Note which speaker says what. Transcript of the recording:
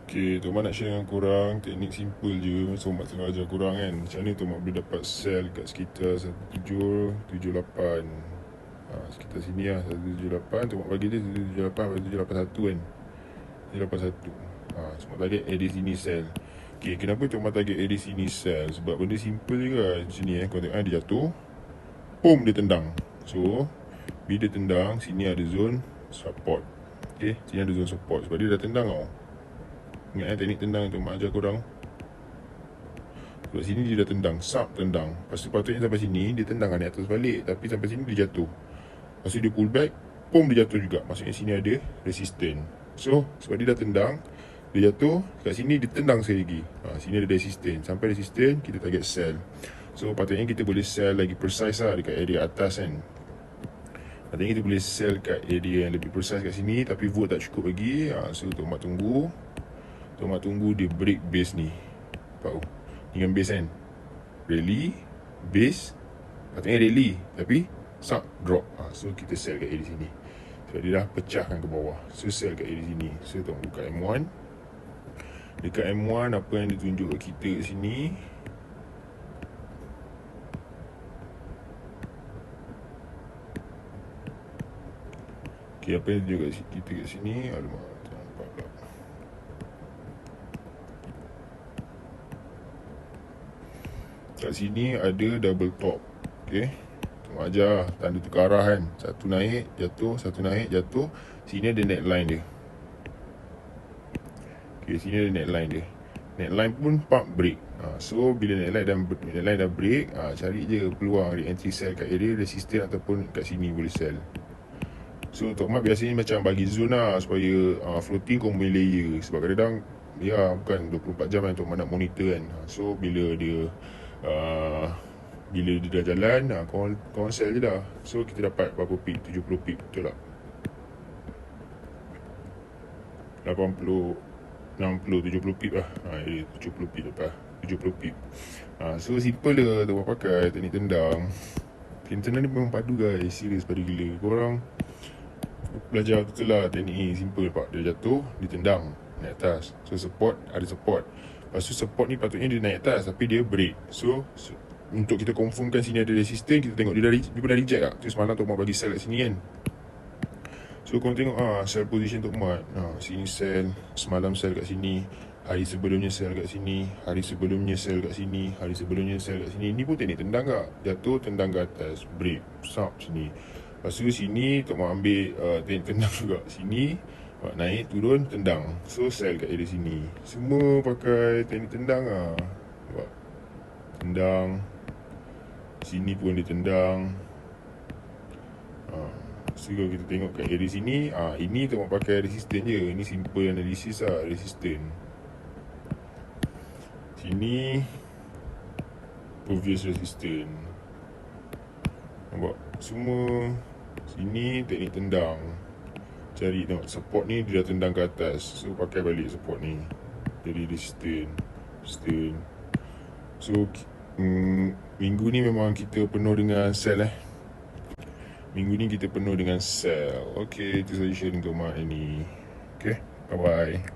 Speaker 1: Okay, Tokmat nak share dengan korang teknik simple je. Tokmat tengah ajar korang kan, macam ni Tokmat boleh dapat sel kat sekitar 1778. Sekitar sini lah, 178. Tokmat bagi dia 178, 781 kan, 781. Tokmat target di sini sel. Okay, kenapa Tokmat target di sini sel? Sebab benda simple je kan. Macam ni kau tengok dia jatuh, pum, dia tendang. So bila dia tendang, sini ada zone support. Okay, sini ada zone support sebab dia dah tendang tau. Ingat teknik tendang tu mak ajar korang. Sebab sini dia dah tendang, sub tendang. Lepas tu patutnya sampai sini dia tendang kan atas balik, tapi sampai sini dia jatuh. Lepas tu dia pull back, pum, dia jatuh juga. Maksudnya sini ada resistance. So sebab dia dah tendang, dia jatuh, kat sini dia tendang sekali lagi. Sini ada resistance. Sampai resistance kita target sell. So patutnya kita boleh sell lagi precise lah dekat area atas kan. Patutnya kita boleh sell kat area yang lebih precise kat sini, tapi vote tak cukup lagi. So Tokmat tunggu dia break base ni. Nampak ni kan base kan, rally, base. Patutnya rally, tapi sub drop. So kita sell kat area sini sebab dia dah pecahkan ke bawah. So sell kat area sini. So tengok buka M1. Dekat M1 apa yang ditunjuk kat kita kat sini, okay, apa yang ditunjuk kat kita kat sini, alamak, tak nampak pula. Kat sini ada double top. Okay, tengok aja tanda tukar arah kan. Satu naik, jatuh, satu naik, jatuh. Sini ada neckline dia. Okay, sini ada neckline dia. Neckline pun pump break. So bila neckline dah break, cari je peluang di entry sell kat area resistance ataupun kat sini boleh sell. So Tokmat biasanya macam bagi zone lah supaya floating kau boleh layer. Sebab kadang-kadang ya bukan 24 jam yang Tokmat nak monitor kan. So bila dia dah jalan, kau sell je dah. So kita dapat berapa pip? 70 pip, betul tak? 80, 60, 70 pip lah. 70 pip lepas 70 pip. So simple dia Tokmat pakai teknik tendang. Teknik tendang ni memang padu guys, serius padu gila. Korang belajar betul lah teknik ni, simple pak. Dia jatuh, dia tendang naik atas. So support, ada support. Lepas tu support ni patutnya dia naik atas, tapi dia break. So untuk kita confirmkan sini ada resistance, kita tengok dia pernah reject tak. Tu semalam Tokmat bagi sell kat sini kan. So korang tengok sell position Tokmat. Sini sell, semalam sell kat sini, hari sebelumnya sell kat sini, hari sebelumnya sell kat sini, hari sebelumnya sell kat sini. Ni pun teknik tendang tak. Jatuh, tendang ke atas, break, sub sini. Lepas tu sini Tokmat ambil teknik tendang juga. Sini naik, turun, tendang. So sell kat area sini. Semua pakai teknik tendang lah. Nampak? Tendang. Sini pun dia tendang. So kalau kita tengok kat area sini, ini Tokmat pakai resistance je. Ini simple analysis lah, resistance. Sini previous resistance. Nampak? Semua. Sini teknik tendang. Cari tengok support ni, dia dah tendang ke atas. So pakai balik support ni, jadi resistance. So minggu ni memang kita penuh dengan sell Minggu ni kita penuh dengan sell. Okay, itu saja sharing Tokmat ini. Okay, bye bye.